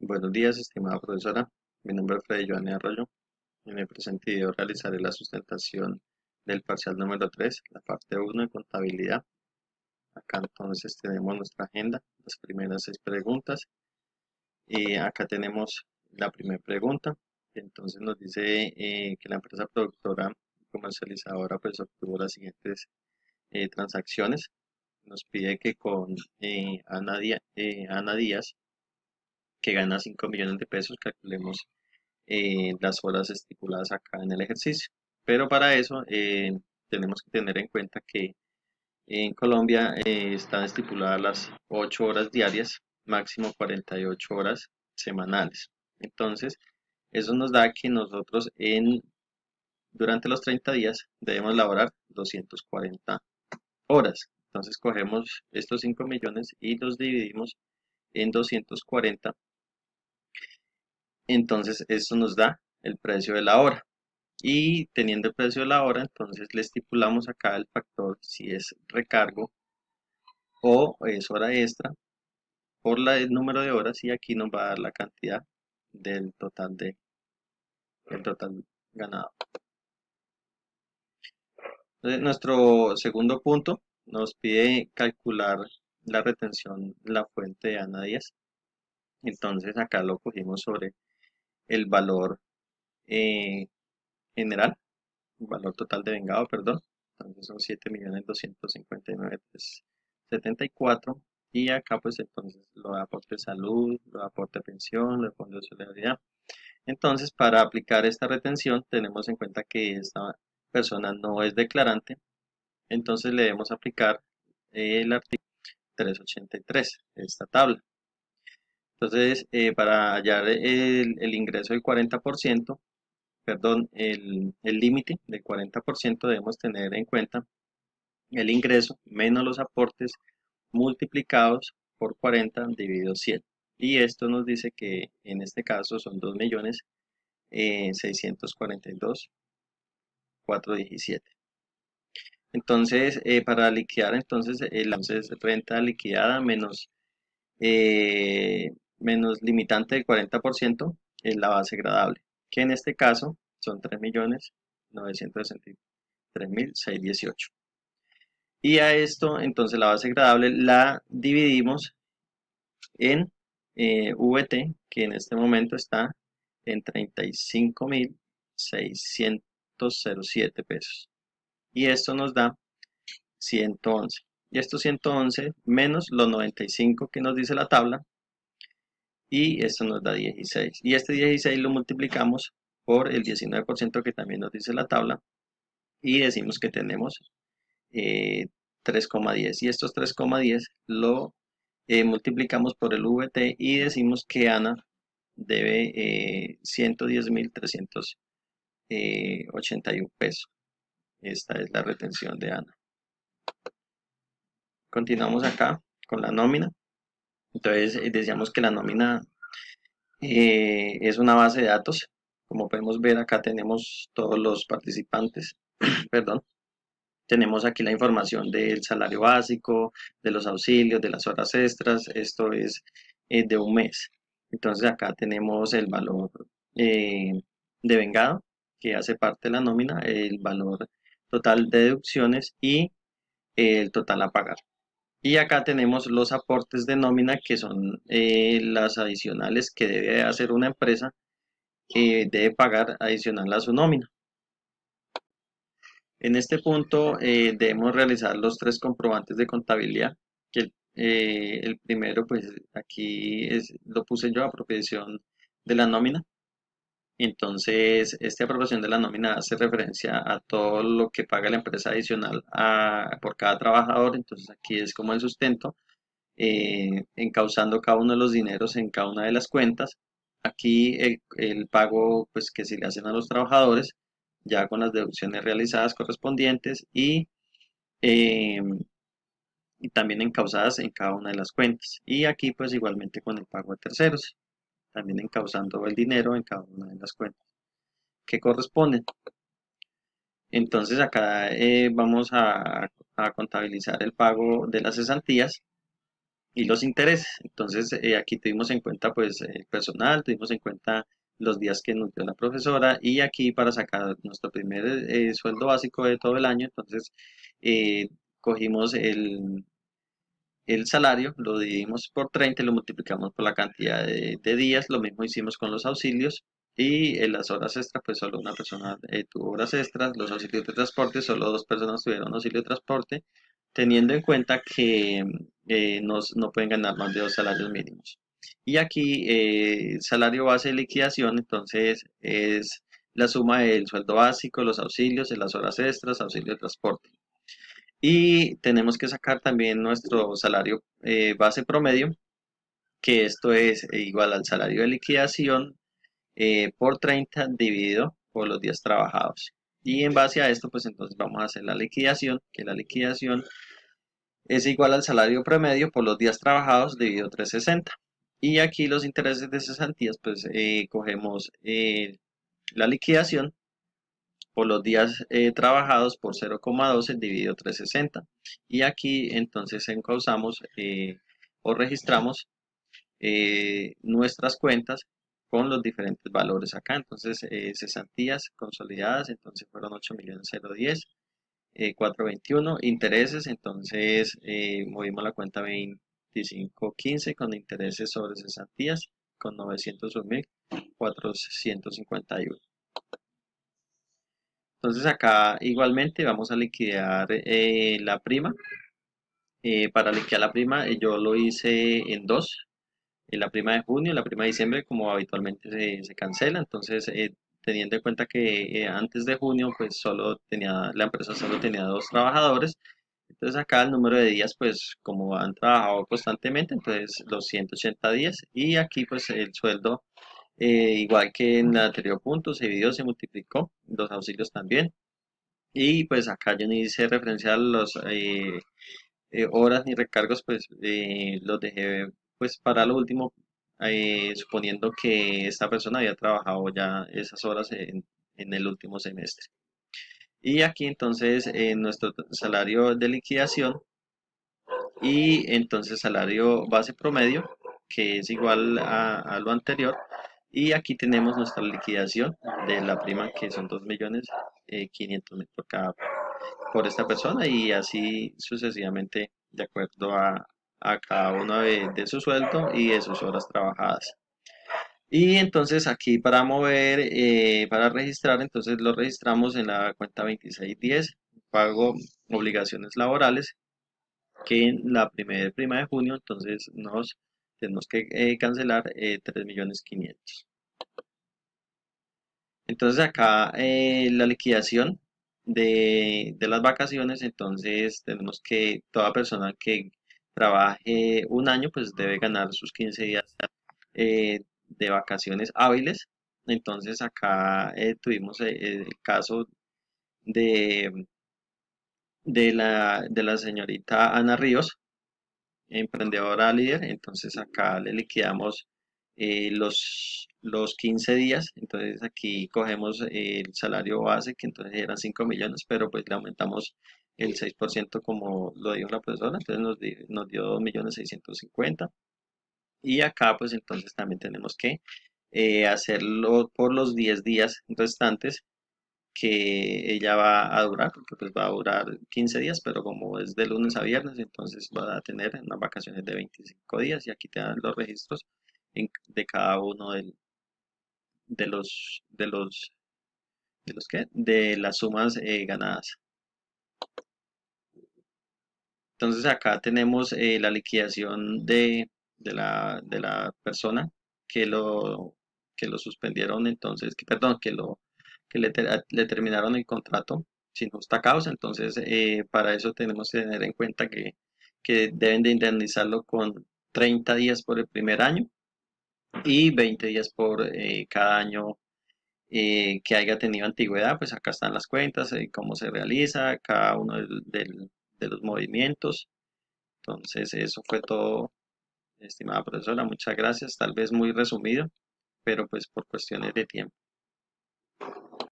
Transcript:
Buenos días, estimada profesora. Mi nombre es Freddy Joanny Arroyo. En el presente video realizaré la sustentación del parcial número 3, la parte 1 de contabilidad. Acá entonces tenemos nuestra agenda, las primeras 6 preguntas. Y acá tenemos la primera pregunta, que entonces nos dice que la empresa productora y comercializadora pues obtuvo las siguientes transacciones. Nos pide que con Ana Díaz, que gana 5 millones de pesos, calculemos las horas estipuladas acá en el ejercicio. Pero para eso tenemos que tener en cuenta que en Colombia están estipuladas las 8 horas diarias, máximo 48 horas semanales. Entonces, eso nos da que nosotros durante los 30 días debemos laborar 240 horas. Entonces, cogemos estos 5 millones y los dividimos en 240. Entonces, eso nos da el precio de la hora. Y teniendo el precio de la hora, entonces le estipulamos acá el factor si es recargo o es hora extra por el número de horas, y aquí nos va a dar la cantidad del total ganado. Entonces, nuestro segundo punto nos pide calcular la retención, la fuente de Ana Díaz. Entonces acá lo cogimos sobre el valor eh, general, el valor total de vengado, perdón. Entonces son 7.259.374. Y acá pues entonces lo de aporte de salud, lo de aporte de pensión, lo de fondo de solidaridad. Entonces, para aplicar esta retención tenemos en cuenta que esta persona no es declarante. Entonces le debemos aplicar el artículo 383 de esta tabla. Entonces, para hallar el ingreso del 40%, perdón, el límite del 40%, debemos tener en cuenta el ingreso menos los aportes multiplicados por 40 dividido 100. Y esto nos dice que en este caso son 2.642.417. Entonces, para liquidar, entonces renta liquidada eh, menos limitante del 40% es la base gradable, que en este caso son 3.963.618. Y a esto, entonces la base gradable la dividimos en VT, que en este momento está en 35.607 pesos. Y esto nos da 111. Y estos 111 menos los 95 que nos dice la tabla, y esto nos da 16. Y este 16 lo multiplicamos por el 19% que también nos dice la tabla, y decimos que tenemos 3,10. Y estos 3,10 lo multiplicamos por el VT y decimos que Ana debe 110.381 pesos. Esta es la retención de Ana. Continuamos acá con la nómina. Entonces decíamos que la nómina es una base de datos. Como podemos ver, acá tenemos todos los participantes. Perdón. Tenemos aquí la información del salario básico, de los auxilios, de las horas extras. Esto es de un mes. Entonces acá tenemos el valor eh, de vengado, que hace parte de la nómina, el valor total de deducciones y el total a pagar. Y acá tenemos los aportes de nómina, que son las adicionales que debe hacer una empresa, que debe pagar adicional a su nómina. En este punto debemos realizar los 3 comprobantes de contabilidad, que el primero pues aquí lo puse yo, apropiación de la nómina. Entonces, esta apropiación de la nómina hace referencia a todo lo que paga la empresa adicional por cada trabajador. Entonces aquí es como el sustento, encauzando cada uno de los dineros en cada una de las cuentas. Aquí el pago pues que se le hacen a los trabajadores, ya con las deducciones realizadas correspondientes, eh, y también encauzadas en cada una de las cuentas. Y aquí pues igualmente con el pago de terceros, también encauzando el dinero en cada una de las cuentas que corresponden. Entonces acá vamos a contabilizar el pago de las cesantías. y los intereses. Entonces, aquí tuvimos en cuenta pues el personal, tuvimos en cuenta los días que nos dio la profesora y aquí para sacar nuestro primer sueldo básico de todo el año, entonces eh, cogimos el salario, lo dividimos por 30 y lo multiplicamos por la cantidad de días. Lo mismo hicimos con los auxilios y en las horas extras, pues solo una persona tuvo horas extras. Los auxilios de transporte, solo dos personas tuvieron auxilio de transporte, teniendo en cuenta que no pueden ganar más de dos salarios mínimos. Y aquí, salario base de liquidación, entonces es la suma del sueldo básico, los auxilios, de las horas extras, auxilio de transporte. Y tenemos que sacar también nuestro salario base promedio, que esto es igual al salario de liquidación por 30 dividido por los días trabajados. Y en base a esto, pues entonces vamos a hacer la liquidación, que la liquidación es igual al salario promedio por los días trabajados dividido 360. Y aquí los intereses de cesantías, pues cogemos la liquidación por los días trabajados por 0,12 dividido 360. Y aquí entonces encauzamos o registramos nuestras cuentas con los diferentes valores acá. Entonces, cesantías consolidadas, entonces fueron 8.010.010, 421. Intereses, entonces movimos la cuenta 2515 con intereses sobre cesantías con 901.451. Entonces acá igualmente vamos a liquidar la prima. Para liquidar la prima yo lo hice en dos. La prima de junio y la prima de diciembre como habitualmente se cancela. Entonces teniendo en cuenta que antes de junio pues la empresa solo tenía dos trabajadores. Entonces acá el número de días pues como han trabajado constantemente, entonces los 180 días y aquí pues el sueldo igual que en el anterior punto se dividió, se multiplicó, los auxilios también. Y pues acá yo ni hice referencia a los horas ni recargos, pues los dejé pues para lo último, suponiendo que esta persona había trabajado ya esas horas en el último semestre. Y aquí entonces nuestro salario de liquidación y entonces salario base promedio, que es igual a lo anterior. Y aquí tenemos nuestra liquidación de la prima, que son 2.500.000 por esta persona y así sucesivamente de acuerdo a cada uno de su sueldo y de sus horas trabajadas. Y entonces aquí para mover, para registrar, entonces lo registramos en la cuenta 2610, pago obligaciones laborales, que en la primera prima de junio, entonces nos tenemos que cancelar 3.500.000. Entonces acá la liquidación de las vacaciones, entonces tenemos que toda persona que trabaje un año pues debe ganar sus 15 días de vacaciones hábiles. Entonces acá tuvimos el caso de, de la señorita Ana Ríos, emprendedora líder. Entonces acá le liquidamos los 15 días. Entonces aquí cogemos el salario base, que entonces eran 5 millones, pero pues le aumentamos el 6% como lo dijo la profesora. Entonces nos dio 2.650.000. Y acá pues entonces también tenemos que hacerlo por los 10 días restantes que ella va a durar, porque pues va a durar 15 días, pero como es de lunes a viernes, entonces va a tener unas vacaciones de 25 días y aquí te dan los registros de cada uno de los, de los, ¿qué? De las sumas ganadas. Entonces acá tenemos la liquidación de la persona que lo suspendieron, entonces, perdón, que le terminaron el contrato sin justa causa. Entonces, para eso tenemos que tener en cuenta que deben de indemnizarlo con 30 días por el primer año y 20 días por cada año que haya tenido antigüedad. Pues acá están las cuentas, cómo se realiza cada uno de los movimientos. Entonces, eso fue todo, estimada profesora. Muchas gracias. Tal vez muy resumido, pero pues por cuestiones de tiempo.